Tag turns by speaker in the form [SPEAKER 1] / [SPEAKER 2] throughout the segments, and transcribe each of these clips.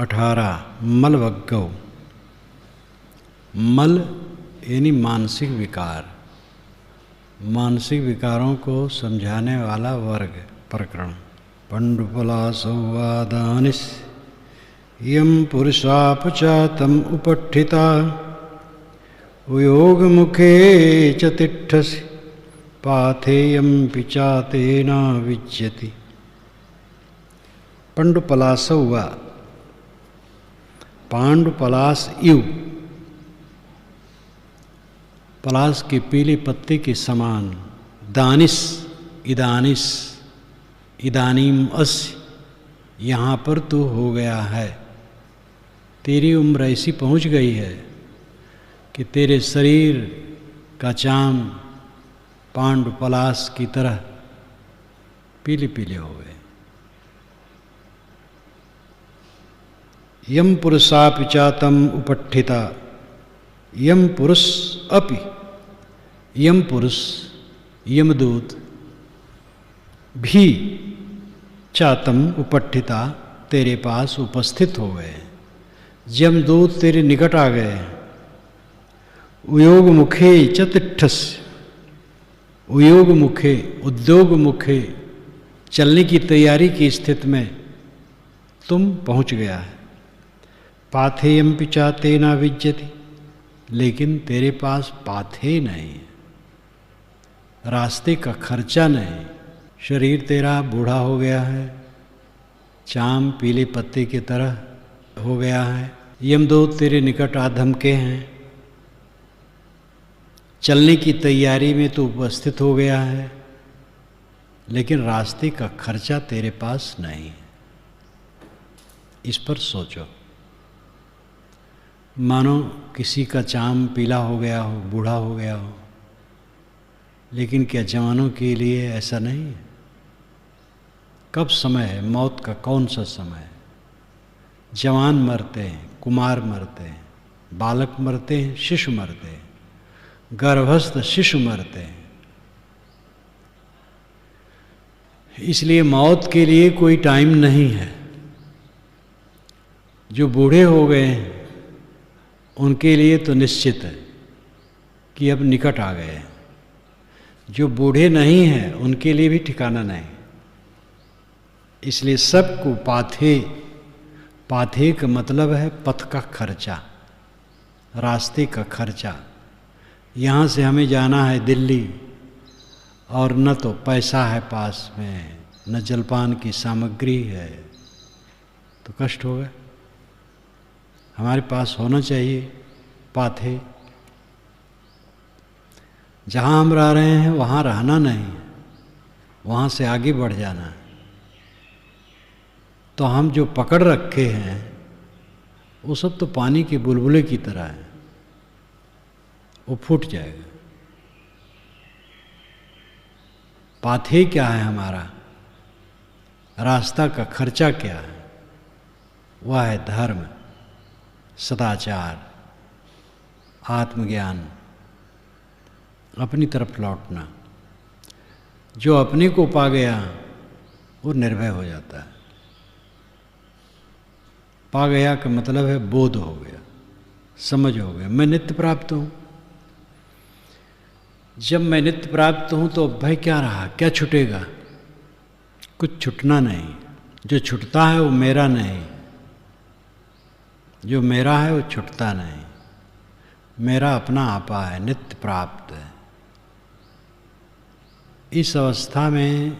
[SPEAKER 1] 18 मलवग्गौ। मल यानी मानसिक विकार, मानसिक विकारों को समझाने वाला वर्ग प्रकरण। पंडुपलासौवादानिस यम पुरुषापचातम उपठिता योग मुखे च तिष्ठसि पाथेयम पिचातेना विज्यति। पंडुपलासौवा, पांडुपलास इव, पलास के पीले पत्ते के समान। दानिस इदानिस इदानीम अस्य, यहाँ पर तू हो गया है। तेरी उम्र ऐसी पहुँच गई है कि तेरे शरीर का चाम पांडु पलास की तरह पीले पीले हो गए। यम पुरुषापिचातम उपठिता, यम पुरुष अपि, यम पुरुष यमदूत भी चातम उपठिता, तेरे पास उपस्थित हो गए। यमदूत तेरे निकट आ गए। उयोग मुखे च तिष्ठसि, उयोग मुखे उद्योग मुखे, चलने की तैयारी की स्थिति में तुम पहुंच गया है। पाथेयम पिचातेना विज्यति, लेकिन तेरे पास पाथे नहीं, रास्ते का खर्चा नहीं। शरीर तेरा बूढ़ा हो गया है, चाम पीले पत्ते की तरह हो गया है। यमदूत तेरे निकट आ धमके हैं। चलने की तैयारी में तो उपस्थित हो गया है, लेकिन रास्ते का खर्चा तेरे पास नहीं है। इस पर सोचो। मानो किसी का चाम पीला हो गया हो, बूढ़ा हो गया हो, लेकिन क्या जवानों के लिए ऐसा नहीं है? कब समय है? मौत का कौन सा समय है? जवान मरते हैं, कुमार मरते हैं, बालक मरते हैं, शिशु मरते हैं, गर्भस्थ शिशु मरते हैं। इसलिए मौत के लिए कोई टाइम नहीं है। जो बूढ़े हो गए हैं उनके लिए तो निश्चित है कि अब निकट आ गए हैं। जो बूढ़े नहीं हैं उनके लिए भी ठिकाना नहीं। इसलिए सबको पाथे, पाथे का मतलब है पथ का खर्चा, रास्ते का खर्चा। यहाँ से हमें जाना है दिल्ली, और न तो पैसा है पास में, न जलपान की सामग्री है, तो कष्ट होगा। हमारे पास होना चाहिए पाथे। जहाँ हम रह रहे हैं वहाँ रहना नहीं, वहाँ से आगे बढ़ जाना है। तो हम जो पकड़ रखे हैं वो सब तो पानी के बुलबुले की तरह है, वो फूट जाएगा। पाथे क्या है हमारा? रास्ता का खर्चा क्या है? वह है धर्म, सदाचार, आत्मज्ञान, अपनी तरफ लौटना। जो अपने को पा गया वो निर्भय हो जाता है। पा गया का मतलब है बोध हो गया, समझ हो गया, मैं नित्य प्राप्त हूँ। जब मैं नित्य प्राप्त हूँ तो भय क्या रहा? क्या छूटेगा? कुछ छूटना नहीं। जो छूटता है वो मेरा नहीं, जो मेरा है वो छूटता नहीं। मेरा अपना आपा है, नित्य प्राप्त है। इस अवस्था में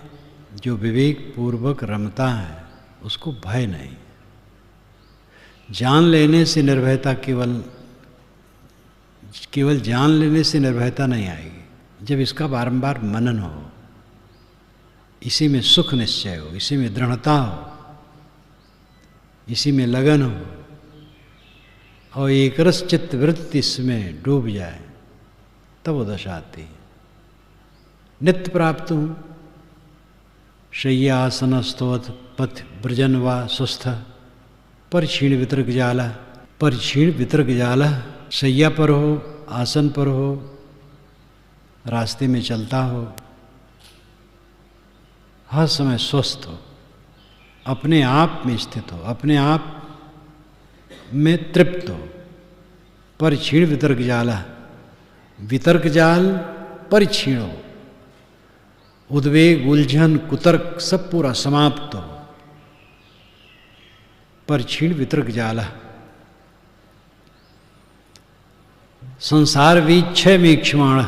[SPEAKER 1] जो विवेक पूर्वक रमता है उसको भय नहीं। जान लेने से निर्भयता केवल जान लेने से निर्भयता नहीं आएगी। जब इसका बारंबार मनन हो, इसी में सुख निश्चय हो, इसी में दृढ़ता हो, इसी में लगन हो, और एक रस चित्त वृत्ति इसमें डूब जाए, तब वो दशा आती है। नित्य प्राप्त हूँ। शय्यासनस्तोथ पथ ब्रजन वा स्वस्थ परिक्षीण वितरक जाला, परिक्षीण वितरक जाला। शैया पर हो, आसन पर हो, रास्ते में चलता हो, हर समय स्वस्थ हो, अपने आप में स्थित हो, अपने आप में तृप्त हो। परिक्षीण वितर्क जाला, वितर्क जाल परिक्षीण हो, उद्वेग उलझन कुतर्क सब पूरा समाप्त हो। परिक्षीण वितर्क जाला। संसार वीक्षय ईक्षमाण,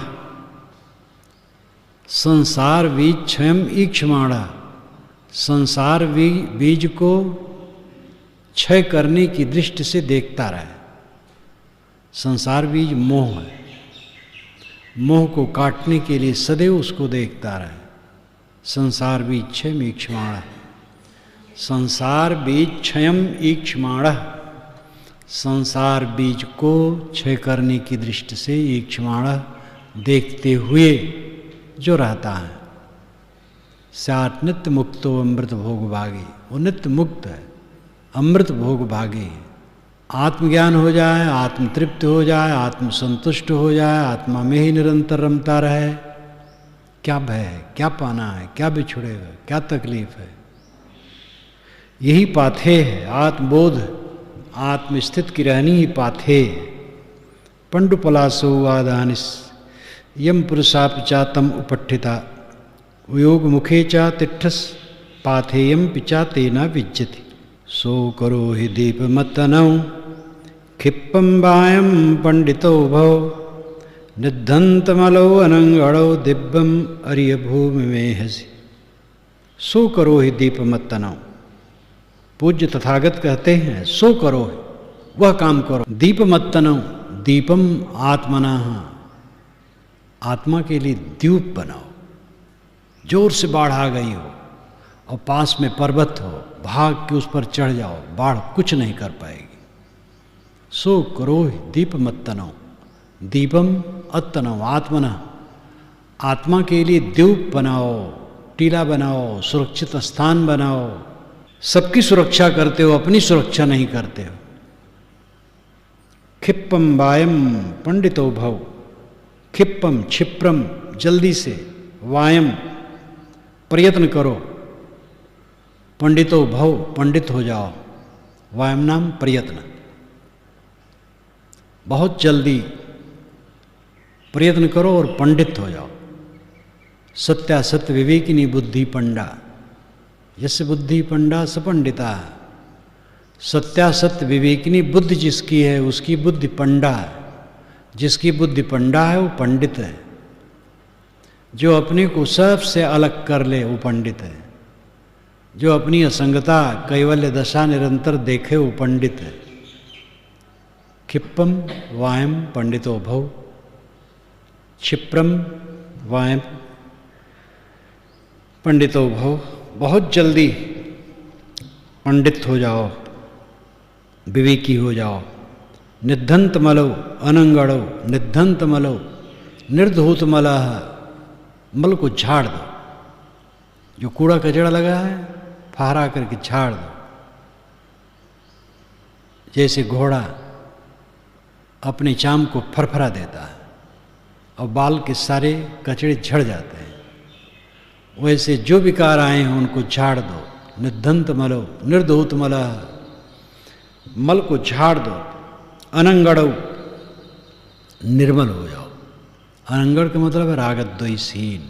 [SPEAKER 1] संसार वीक्षयम ईक्षमाण, संसार बीज को क्षय करने की दृष्टि से देखता रहे। संसार बीज मोह है, मोह को काटने के लिए सदैव उसको देखता रहे। संसार बीज क्षय ईक्षमाण, संसार बीज क्षयम ईक्षमाण, संसार बीज को क्षय करने की दृष्टि से ईक्षमाण देखते हुए जो रहता है। स्यात् नित्य मुक्तो अमृत भोग भागी, वो नित्य मुक्त है, अमृत भोग भागी है। आत्मज्ञान हो जाए, आत्मतृप्त हो जाए, आत्मसंतुष्ट हो जाए, आत्मा में ही निरंतर रमता रहे। क्या भय है, क्या पाना है, क्या बिछुड़ेगा, क्या तकलीफ है। यही पाथे है आत्मबोध, आत्मस्थित की रहनी ही पाथे। पंडुपलासो वादानिस यम पुरुषापचा तम उपठिता, योग मुखे चा तिष्ठस पाथेयम पिचा तेना विज्यति। सो करो हि दीपमत्तनौ क्षिप्पं वायं पंडितो भव, निद्धन्तमलौ अनंगणौ दिव्यम अरिय भूमि में हसी। सो करो हि दीपमत्तनौ, पूज्य तथागत कहते हैं सो करो, वह काम करो। दीपमत्तनौ, दीपम आत्मना, आत्मा के लिए द्वीप बनाओ। जोर से बाढ़ आ गई हो और पास में पर्वत हो, भाग के उस पर चढ़ जाओ, बाढ़ कुछ नहीं कर पाएगी। सो करो दीपमत्तनौ, दीपम अत्तनौ आत्मना, आत्मा के लिए द्वीप बनाओ, टीला बनाओ, सुरक्षित स्थान बनाओ। सबकी सुरक्षा करते हो, अपनी सुरक्षा नहीं करते हो। क्षिप्पम वायम पंडितो भव, क्षिप्पम क्षिप्रम जल्दी से, वायम प्रयत्न करो, पंडितो भव पंडित हो जाओ। वायम नाम प्रयत्न, बहुत जल्दी प्रयत्न करो और पंडित हो जाओ। सत्यासत्य विवेकिनी बुद्धि पंडा, यस्य बुद्धि पंडा स पंडिता। सत्यासत्य विवेकिनी बुद्धि जिसकी है उसकी बुद्धि पंडा है, जिसकी बुद्धि पंडा है वो पंडित है। जो अपने को सबसे अलग कर ले वो पंडित है। जो अपनी असंगता कैवल्य दशा निरंतर देखे वो पंडित है। क्षिप्रम वायम पंडितो भव, क्षिप्रम वायम पंडितो भव, बहुत जल्दी पंडित हो जाओ, विवेकी हो जाओ। निद्धंत मलो अनंगड़ो, निद्धंत मलो निर्धूत मलः, मल को झाड़ दो। जो कूड़ा कचड़ा लगा है फहरा करके झाड़ दो। जैसे घोड़ा अपने चाम को फरफरा देता है और बाल के सारे कचड़े झड़ जाते हैं, वैसे जो विकार आए हैं उनको झाड़ दो। निद्धंत मलो निर्धूत मलः, मल को झाड़ दो। अनंगड़ो निर्मल हो जाओ। अनंगड़ का मतलब है रागद्वेषहीन।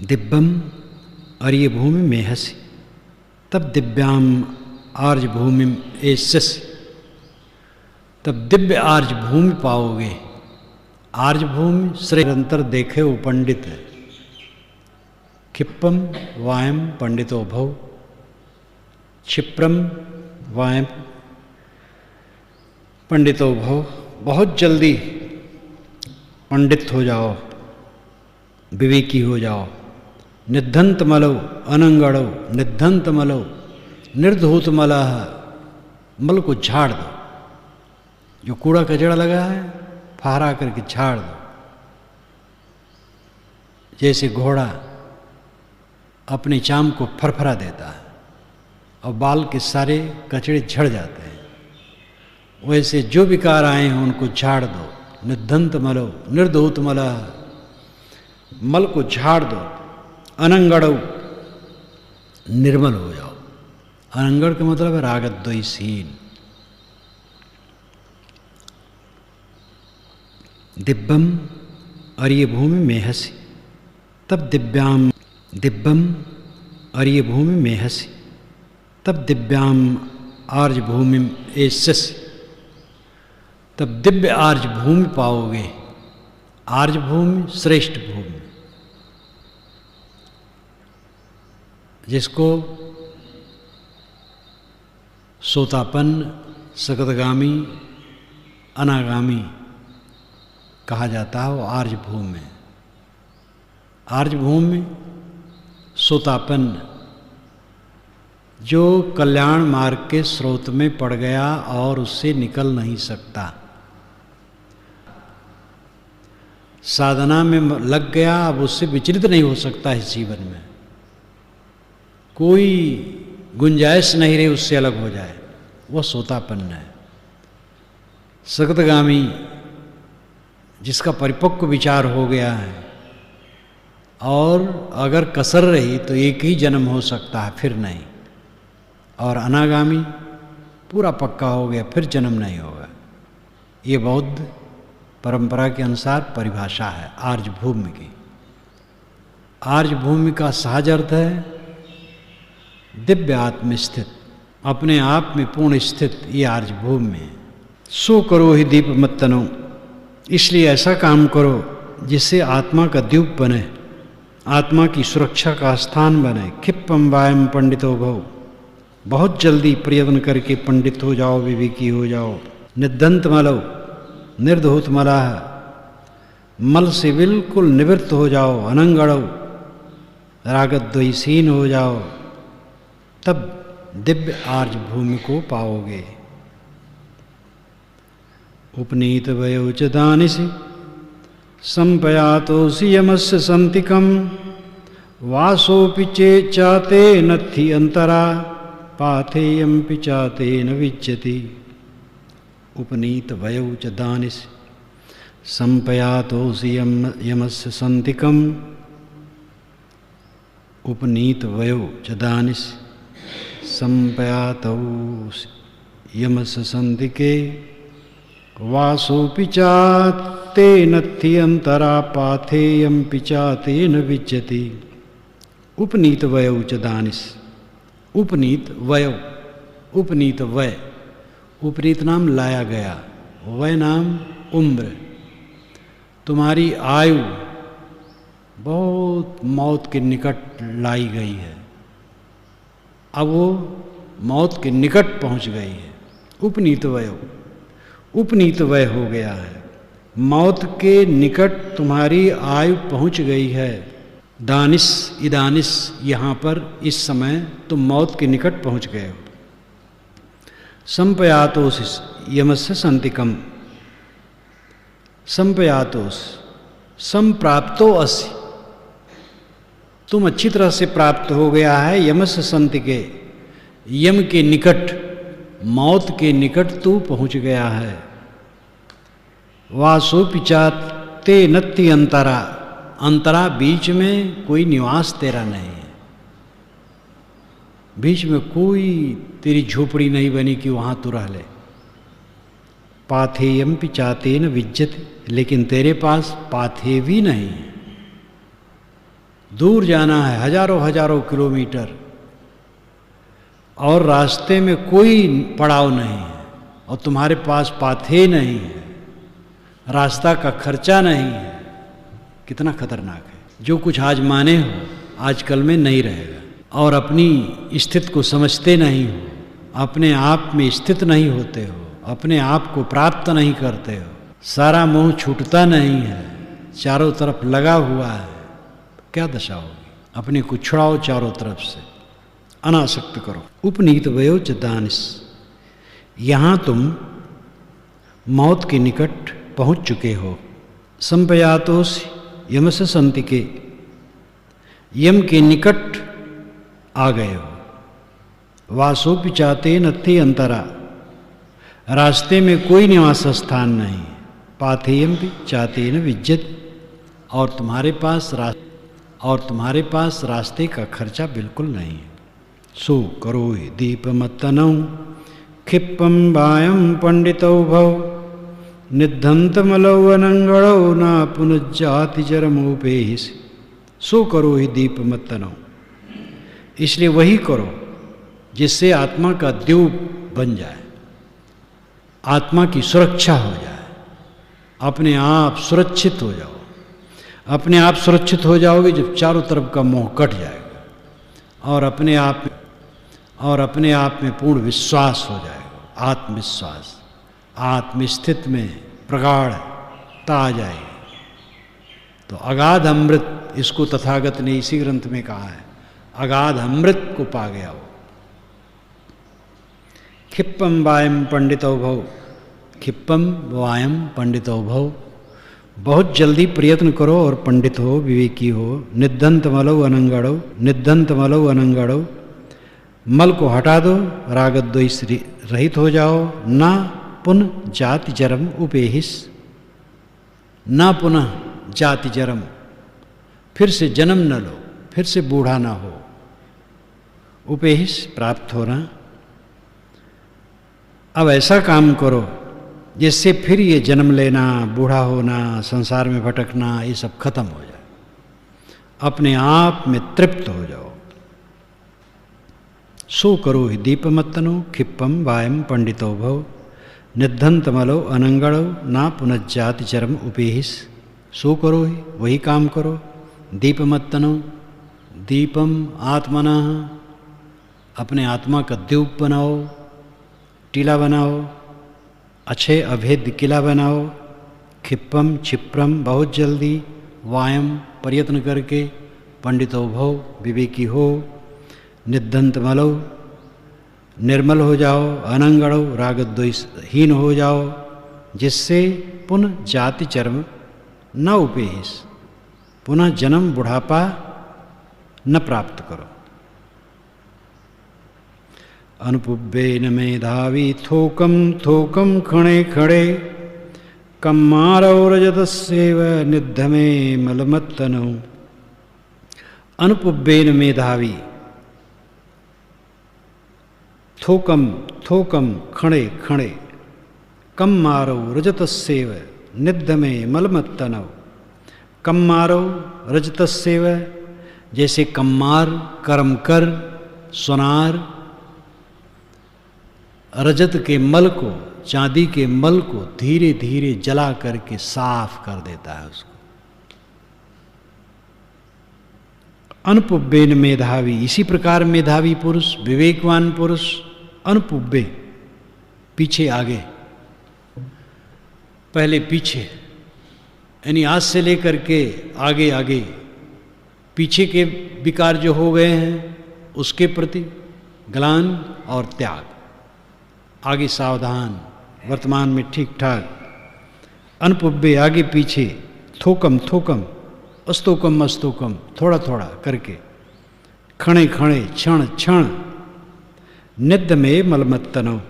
[SPEAKER 1] दिव्यम अर्य भूमि में हसी, तब दिव्याम आर्ज भूमि एष्यसि, तब दिव्य आर्ज भूमि पाओगे। आर्ज भूमि श्रेय निरंतर देखे वो पंडित है। क्षिप्रम वायम पंडितो भव, क्षिप्रम वायम पंडितो भव, बहुत जल्दी पंडित हो जाओ, विवेकी हो जाओ। निद्धंत मलो अनंगड़ो, निद्धंत मलो निर्धूत मलः, मल को झाड़ दो। जो कूड़ा कचड़ा लगा है फहरा करके झाड़ दो। जैसे घोड़ा अपने चाम को फरफरा देता है और बाल के सारे कचड़े झड़ जाते हैं, वैसे जो विकार आए हैं उनको झाड़ दो। निद्धंत मलो निर्धूत मलः, मल को झाड़ दो। अनंगड़ो निर्मल हो जाओ। अनंगड़ का मतलब है रागद्वेषहीन। दिव्यम अर्य भूमि मेहसि तब दिव्याम, दिव्यम अर्य भूमि मेहसि तब दिव्याम आर्ज भूमि एष्यसि, तब दिव्य आर्ज भूमि पाओगे। आर्ज भूमि श्रेष्ठ भूमि, जिसको सोतापन्न, सकतगामी, अनागामी कहा जाता है, वो आर्ज भूमि है। आर्ज भूमि सोतापन्न, जो कल्याण मार्ग के स्रोत में पड़ गया और उससे निकल नहीं सकता, साधना में लग गया, अब उससे विचलित नहीं हो सकता इस जीवन में, कोई गुंजाइश नहीं रही उससे अलग हो जाए, वह सोतापन्न है। सकतगामी, जिसका परिपक्व विचार हो गया है और अगर कसर रही तो एक ही जन्म हो सकता है, फिर नहीं। और अनागामी पूरा पक्का हो गया, फिर जन्म नहीं होगा। ये बौद्ध परंपरा के अनुसार परिभाषा है आर्ज भूमि की। आर्ज भूमि का सहज अर्थ है दिव्य आत्म स्थित, अपने आप में पूर्ण स्थित, ये आर्ज भूमि है। सो करो ही दीप मत्तनो, इसलिए ऐसा काम करो जिससे आत्मा का द्वीप बने, आत्मा की सुरक्षा का स्थान बने। क्षिप्पम वायम पंडितो भव, बहुत जल्दी प्रयत्न करके पंडित हो जाओ, विवेकी हो जाओ। निदंत मलो, निर्धूत मलाह, मल से बिल्कुल निवृत्त हो जाओ। अनंगड़ो, रागद्वेषहीन हो जाओ, तब दिव्य आर्ज भूमि को पाओगे। उपनीत वयो च दानिसि संपयातोऽसि यमस्य सन्तिकं, वासोऽपि चाते नत्थि अंतरा, पाथेयमपि चाते न विच्यति। उपनीत वयो च दानिसि संपयातोऽसि यमस्य सन्तिकं, उपनीत वयो च दानिसि संपयातोऽसि यमस्य सन्तिके, वासोऽपि चाते नत्थि अंतरा, पाथेयमपि चाते न विच्यति। उपनीत वयो च दानिस, उपनीत वयो, उपनीत वय, उपनीत नाम लाया गया, वय नाम उम्र। तुम्हारी आयु बहुत मौत के निकट लाई गई है, अब वो मौत के निकट पहुंच गई है। उपनीत वयो, उपनीत वय हो गया है, मौत के निकट तुम्हारी आयु पहुंच गई है। दानिस, इदानिस, यहाँ पर इस समय तुम मौत के निकट पहुंच गए हो। संपयातोस यमस्य सन्तिकम, संपयातोस, संप्राप्तो असि, तुम अच्छी तरह से प्राप्त हो गया है। यमस्य सन्तिके, यम के निकट, मौत के निकट तू पहुंच गया है। वासोऽपि चाते नत्थि अंतरा, अंतरा बीच में कोई निवास तेरा नहीं है, बीच में कोई तेरी झोपड़ी नहीं बनी कि वहां तू रह ले। पाथेयमपि चाते न विज्यते, लेकिन तेरे पास पाथे भी नहीं है, दूर जाना है हजारों हजारों किलोमीटर, और रास्ते में कोई पड़ाव नहीं है, और तुम्हारे पास पाथे नहीं है, रास्ता का खर्चा नहीं है। कितना खतरनाक है। जो कुछ आज माने हो आजकल में नहीं रहेगा, और अपनी स्थिति को समझते नहीं हो, अपने आप में स्थित नहीं होते हो, अपने आप को प्राप्त नहीं करते हो, सारा मोह छूटता नहीं है, चारों तरफ लगा हुआ है, क्या दशा होगी। अपने को छुड़ाओ चारों तरफ से, अनासक्त करो। उपनीत वयो च दानिस, यहाँ तुम मौत के निकट पहुँच चुके हो। संपयातोस यमस्य सन्तिके, यम के निकट आ गए हो। वासोऽपि चाते नत्थि अंतरा, रास्ते में कोई निवास स्थान नहीं। पाथेयमपि चाते न विज्यत, और तुम्हारे पास रास्ते का खर्चा बिल्कुल नहीं है। सो करो ही दीपमत्तनौ क्षिप्पं वायं पंडितौ भव निद्धंतमलौ अनंगणौ न पुनज्जाति चरमोपेहिस। सो करो ही दीपमत्तनौ, इसलिए वही करो जिससे आत्मा का द्यूप बन जाए, आत्मा की सुरक्षा हो जाए, अपने आप सुरक्षित हो जाओ। अपने आप सुरक्षित हो जाओगे जब चारों तरफ का मोह कट जाएगा और अपने आप में पूर्ण विश्वास हो जाएगा, आत्मविश्वास, आत्मस्थित में प्रगाढ़ता आ जाएगी। तो अगाध अमृत, इसको तथागत ने इसी ग्रंथ में कहा है, अगाध अमृत को पा गया वो। क्षिप्पम वायम पंडितो भव, क्षिप्पम वायम पंडितो भव, बहुत जल्दी प्रयत्न करो और पंडित हो, विवेकी हो। निद्धंतमलौ अनंगड़ो, निद्धंतमलौ अनंगड़ो, मल को हटा दो, रागद्वेष रहित हो जाओ। ना पुनः जाति जरम उपेहिस, ना पुनः जाति जरम, फिर से जन्म न लो, फिर से बूढ़ा ना हो। उपेहिस प्राप्त होना। अब ऐसा काम करो जिससे फिर ये जन्म लेना, बूढ़ा होना, संसार में भटकना, ये सब खत्म हो जाए, अपने आप में तृप्त हो जाओ। सो करो ही दीपमत्तनो क्षिप्पम वायम पंडितो भव निद्धंतमलो अनंगड़ो ना पुनज्जाति चरम उपेहिस। सो करो ही, वही काम करो। दीपमत्तनो, दीपम आत्मना, अपने आत्मा का द्यूप बनाओ, टीला बनाओ, अच्छे अभेद्य किला बनाओ। क्षिप्पम क्षिप्रम, बहुत जल्दी। वायम, प्रयत्न करके। पंडितो भव, विवेकी हो। निद्धंतमलो, निर्मल हो जाओ। अनंगड़ो, रागद्वेषहीन हो जाओ, जिससे पुनः जाति चरम न उपेहिस, पुनः जन्म बुढ़ापा न प्राप्त करो। अनुपुब्बेन मेधावी थोकम थोकम खणे खड़े कम्मारौ रजतस्यैव निद्धमे मलमत्तनौ। अनुपुब्बेन मेधावी थोकम थोकम खणे खणे कम्मारौ रजतस्यैव निद्धमे मलमत्तनौ। कम्मारौ रजतस्यैव, जैसे कम्मार कर्मकर सोनार रजत के मल को, चांदी के मल को धीरे धीरे जला करके साफ कर देता है उसको। अनुपुब्बेन मेधावी, इसी प्रकार मेधावी पुरुष, विवेकवान पुरुष, अनुपुब्बे, पीछे आगे, पहले पीछे, यानी आज से लेकर के आगे आगे, पीछे के विकार जो हो गए हैं उसके प्रति ग्लान और त्याग, आगे सावधान, वर्तमान में ठीक ठाक। अनुपुब्बे, आगे पीछे। थोकम थोकम, अस्तोकम अस्तोकम, थोड़ा थोड़ा करके। खणे खणे, क्षण क्षण। निध में मलमत्तनो,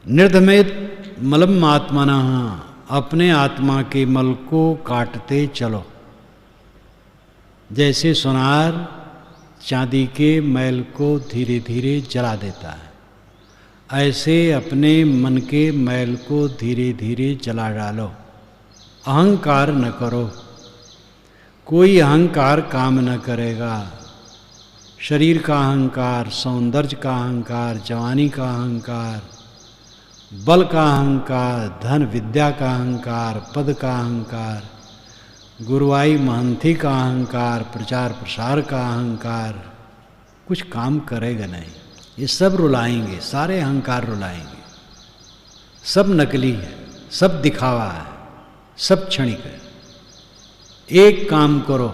[SPEAKER 1] निर्ध में मलम आत्मना, अपने आत्मा के मल को काटते चलो। जैसे सोनार चांदी के मैल को धीरे धीरे जला देता है, ऐसे अपने मन के मैल को धीरे धीरे जला डालो। अहंकार न करो, कोई अहंकार काम न करेगा। शरीर का अहंकार, सौंदर्य का अहंकार, जवानी का अहंकार, बल का अहंकार, धन विद्या का अहंकार, पद का अहंकार, गुरुवाई महंती का अहंकार, प्रचार प्रसार का अहंकार, कुछ काम करेगा नहीं। ये सब रुलाएंगे, सारे अहंकार रुलाएंगे। सब नकली है, सब दिखावा है, सब क्षणिक है। एक काम करो,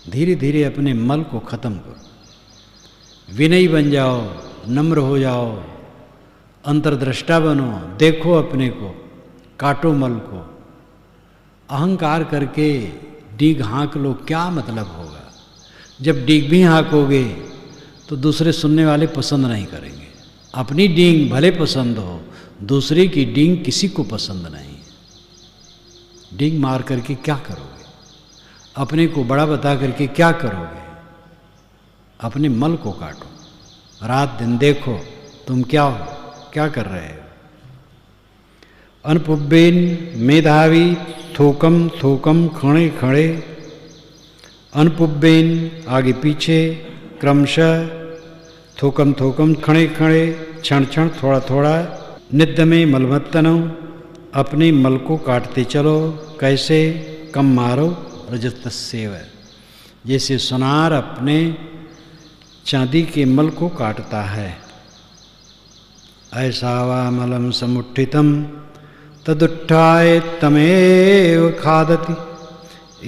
[SPEAKER 1] धीरे धीरे अपने मल को खत्म करो, विनयी बन जाओ, नम्र हो जाओ, अंतर्दृष्टा बनो, देखो अपने को, काटो मल को। अहंकार करके डीग हाँक लो, क्या मतलब होगा? जब डीग भी हाँकोगे तो दूसरे सुनने वाले पसंद नहीं करेंगे। अपनी डींग भले पसंद हो, दूसरे की डींग किसी को पसंद नहीं। डींग मार करके क्या करोगे? अपने को बड़ा बता करके क्या करोगे? अपने मल को काटो, रात दिन देखो तुम क्या हो, क्या कर रहे हो। अनपुब्बेन मेधावी थोकम थोकम खड़े खड़े, अनपुब्बेन आगे पीछे, क्रमशः, थोकम थोकम खड़े खड़े, क्षण क्षण थोड़ा थोड़ा, निद्य में मलमत्तनों अपने मल को काटते चलो। कैसे? कम मारो रजतस्येव, जैसे सोनार अपने चांदी के मल को काटता है। ऐसा वा मलम समुत्थितम तदुत्थाय तमेव खादति,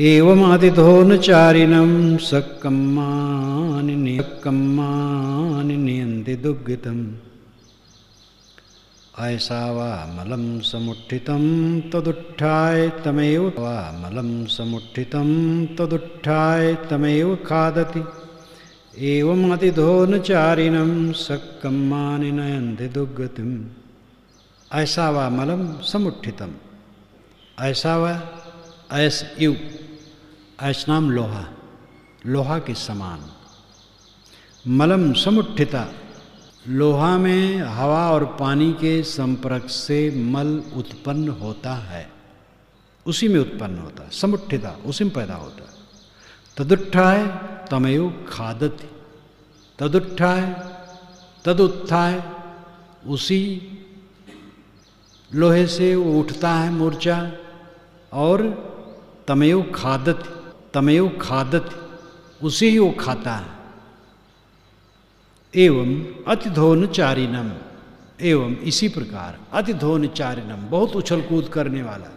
[SPEAKER 1] एवं अतिधोनचारिणं सक्कम्मानि नियन्ति दुग्गितम्। ऐसा वा मलं समुत्थितं तदुत्थाय तमेव, वा मलं समुत्थितं तदुत्थाय तमेव खादति, एवं अतिधोनचारिणं सक्कम्मानि नयन्ति दुग्गतिम्। ऐसा वा मलम समुत्थितम, ऐसा वा ऐस यु, ऐसनाम लोहा, लोहा के समान। मलम समुत्थिता, लोहा में हवा और पानी के संपर्क से मल उत्पन्न होता है, उसी में उत्पन्न होता है। समुत्थिता, उसी में पैदा होता है। तदुत्थाय तमेव खादति, तदुत्थाय, तदुत्थाय, उसी लोहे से वो उठता है मूर्छा, और तमेव खादति, तमेव खादति, उसी ही वो खाता है। एवं अतिधोनचारिणम, एवं इसी प्रकार अतिधोनचारिणम, बहुत उछल कूद करने वाला,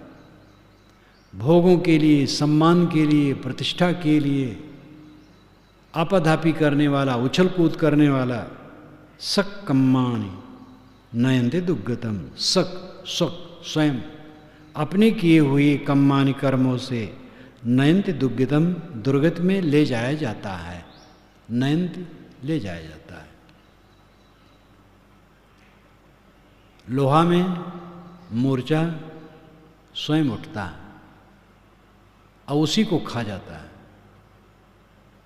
[SPEAKER 1] भोगों के लिए, सम्मान के लिए, प्रतिष्ठा के लिए आपाधापी करने वाला, उछल कूद करने वाला। सक्कम्मानि नयन्ते दुग्गतम, सक सक स्वयं अपने किए हुए कम्मानि कर्मों से नयन्ते दुग्गतम, दुर्गत में ले जाया जाता है। नयन्ते ले जाया जाता है। लोहा में मूर्छा स्वयं उठता है और उसी को खा जाता है।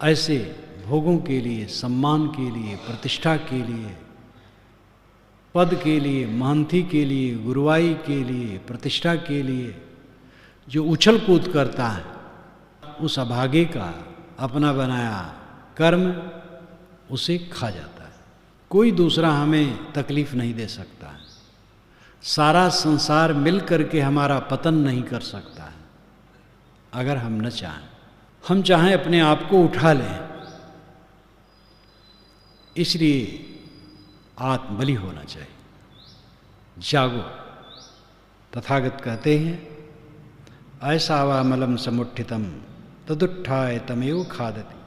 [SPEAKER 1] ऐसे भोगों के लिए, सम्मान के लिए, प्रतिष्ठा के लिए, पद के लिए, महंती के लिए, गुरुवाई के लिए, प्रतिष्ठा के लिए जो उछल कूद करता है, उस अभागे का अपना बनाया कर्म उसे खा जाता है। कोई दूसरा हमें तकलीफ नहीं दे सकता है। सारा संसार मिल करके हमारा पतन नहीं कर सकता है अगर हम न चाहें। हम चाहें अपने आप को उठा लें, इसलिए आत्मबली होना चाहिए। जागो। तथागत कहते हैं ऐसा वा मलम समुत्थितम तदुत्थाय तमेव खादति।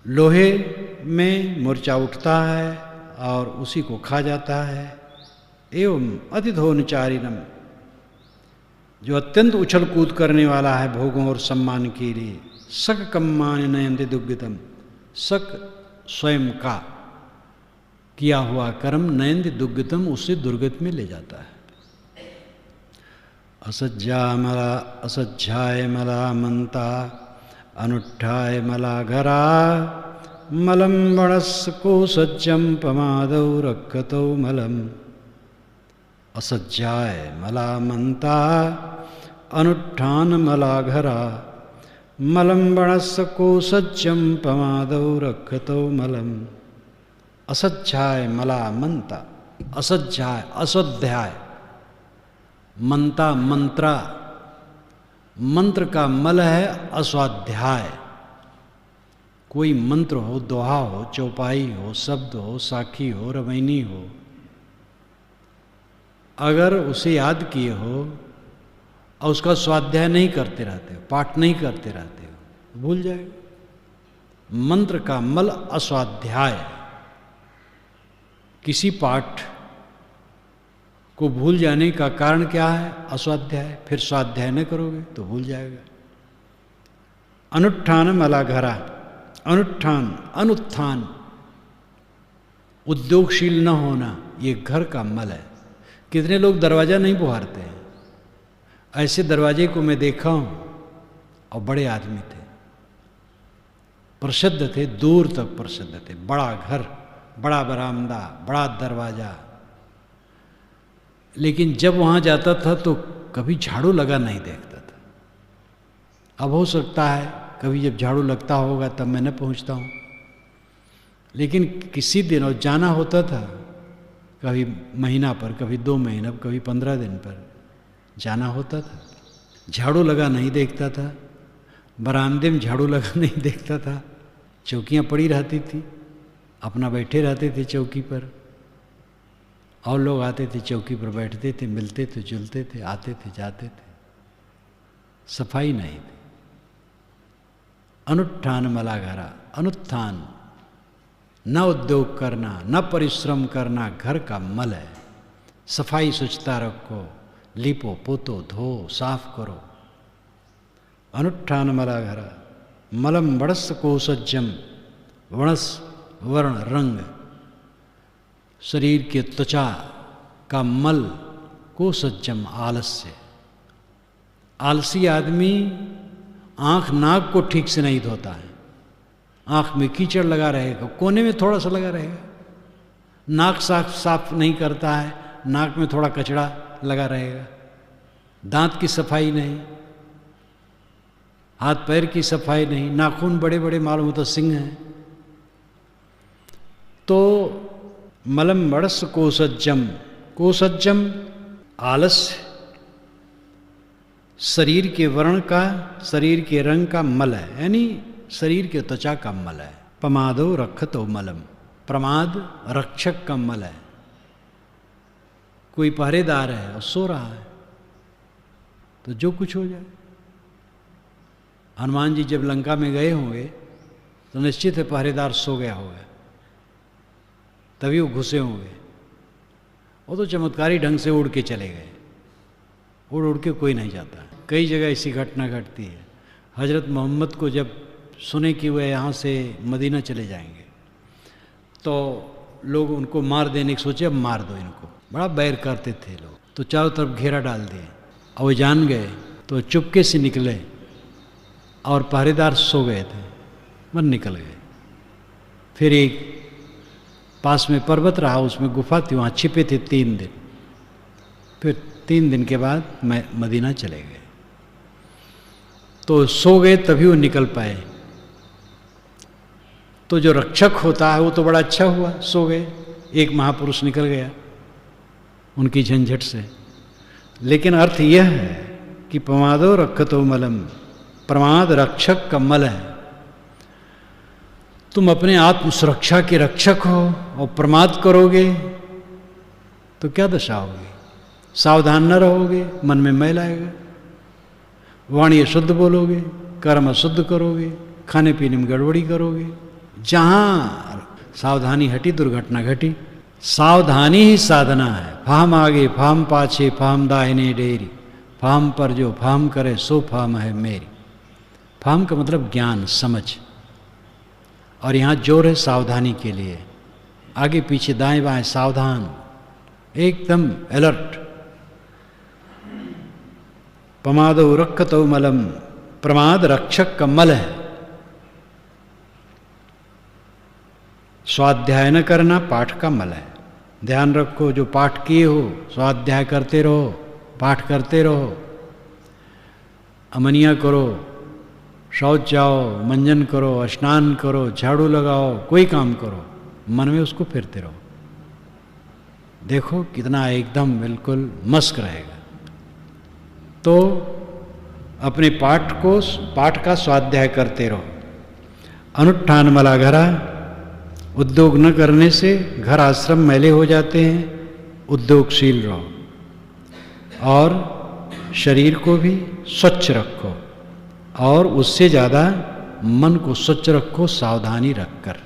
[SPEAKER 1] लोहे में मूर्छा उठता है और उसी को खा जाता है। एवं अतिधोनचारिणम, जो अत्यंत उछल कूद करने वाला है भोगों और सम्मान के लिए। सक कम्मानि नयन्ते दुग्गतम, सक स्वयं का किया हुआ कर्म नयन्ते दुग्गतम, उससे दुर्गत में ले जाता है। असज्जाय मला मंता अनुष्ठाय मला घरा, मलम वणस् को सज्जम पमादौ रक्षतौ मलम। असज्जाय मला मंता अनुष्ठान मला घरा, मलम वणस् को सज्जम पमादौ रक्षतौ मलम। असज्जाय मला मंता, असज्जाय अस्वाध्याय, मंता मंत्रा, मंत्र का मल है अस्वाध्याय। कोई मंत्र हो, दोहा हो, चौपाई हो, शब्द हो, साखी हो, रमैनी हो, अगर उसे याद किए हो और उसका स्वाध्याय नहीं करते रहते हो, पाठ नहीं करते रहते हो, भूल जाएगा। मंत्र का मल अस्वाध्याय। किसी पाठ को भूल जाने का कारण क्या है? अस्वाध्याय। फिर स्वाध्याय न करोगे तो भूल जाएगा। अनुष्ठान मला घरा, अनुष्ठान, अनुत्थान, उद्योगशील न होना, ये घर का मल है। कितने लोग दरवाजा नहीं बुहारते हैं। ऐसे दरवाजे को मैं देखा हूं, और बड़े आदमी थे, प्रसिद्ध थे, दूर तक प्रसिद्ध थे। बड़ा घर, बड़ा बरामदा, बड़ा दरवाजा। लेकिन जब वहाँ जाता था तो कभी झाड़ू लगा नहीं देखता था। अब हो सकता है कभी जब झाड़ू लगता होगा तब मैं न पहुँचता हूँ, लेकिन किसी दिन और जाना होता था, कभी महीना पर, कभी 2 महीना, कभी 15 दिन पर जाना होता था। झाड़ू लगा नहीं देखता था, बरामदे में झाड़ू लगा नहीं देखता था। चौकियाँ पड़ी रहती थी, अपना बैठे रहते थे चौकी पर, और लोग आते थे चौकी पर बैठते थे, मिलते थे, जुलते थे, आते थे, जाते थे। सफाई नहीं थी। अनुत्थान मलाघरा, अनुत्थान, न उद्योग करना, न परिश्रम करना, घर का मल है। सफाई स्वच्छता रखो, लीपो पोतो, धो, साफ करो। अनुत्थान मलाघरा, मलम वणस कोसज्जम, वणस वर्ण रंग, शरीर के त्वचा का मल, कोसज्जम आलस्य। आलसी आदमी आंख नाक को ठीक से नहीं धोता है, आंख में कीचड़ लगा रहेगा, कोने में थोड़ा सा लगा रहेगा। नाक साफ नहीं करता है, नाक में थोड़ा कचड़ा लगा रहेगा। दांत की सफाई नहीं, हाथ पैर की सफाई नहीं, नाखून बड़े बड़े मालूम होता सिंह हैं। तो मलम वड़स कोसज्जम, कोसज्जम आलस्य, शरीर के वर्ण का, शरीर के रंग का मल है, यानी शरीर के त्वचा का मल है। प्रमादो रक्षतो मलम, प्रमाद रक्षक का मल है। कोई पहरेदार है और सो रहा है तो जो कुछ हो जाए। हनुमान जी जब लंका में गए होंगे तो निश्चित है पहरेदार सो गया होगा, तभी वो घुसे होंगे। वो तो चमत्कारी ढंग से उड़ के चले गए, उड़ के कोई नहीं जाता। कई जगह ऐसी घटना घटती है। हजरत मोहम्मद को जब सुने कि वह यहाँ से मदीना चले जाएंगे तो लोग उनको मार देने की सोचे, अब मार दो इनको। बड़ा बैर करते थे लोग, तो चारों तरफ घेरा डाल दिए। और वो जान गए तो चुपके से निकले और पहरेदार सो गए थे, मन निकल गए। फिर एक पास में पर्वत रहा, उसमें गुफा थी, वहाँ छिपे थे 3 दिन। फिर 3 दिन के बाद मदीना चले गए। तो सो गए तभी वो निकल पाए। तो जो रक्षक होता है वो तो बड़ा अच्छा हुआ, सो गए, एक महापुरुष निकल गया उनकी झंझट से। लेकिन अर्थ यह है कि प्रमादो रक्षतो मलम, प्रमाद रक्षक का मल है। तुम अपने आत्म सुरक्षा के रक्षक हो और प्रमाद करोगे तो क्या दशा होगी? सावधान न रहोगे, मन में मैल आएगा, वाणी अशुद्ध बोलोगे, कर्म अशुद्ध करोगे, खाने पीने में गड़बड़ी करोगे। जहाँ सावधानी हटी दुर्घटना घटी। सावधानी ही साधना है। फाम आगे फाम पाछे फाम दाहिने डेरी, फाम पर जो फाम करे सो फाम है मेरी। फाम का मतलब ज्ञान, समझ। और यहाँ जोर है सावधानी के लिए, आगे पीछे दाएं बाएं सावधान, एकदम अलर्ट। प्रमादो रक्षतो मलम, प्रमाद रक्षक का मल है। स्वाध्याय न करना पाठ का मल है। ध्यान रखो, जो पाठ किए हो स्वाध्याय करते रहो, पाठ करते रहो। अमनिया करो, शौच जाओ, मंजन करो, स्नान करो, झाड़ू लगाओ, कोई काम करो, मन में उसको फिरते रहो। देखो कितना एकदम बिल्कुल मस्क रहेगा। तो अपने पाठ का स्वाध्याय करते रहो। अनुष्ठान मलाघरा, उद्योग न करने से घर आश्रम मैले हो जाते हैं। उद्योगशील रहो और शरीर को भी स्वच्छ रखो, और उससे ज़्यादा मन को स्वच्छ रखो सावधानी रखकर।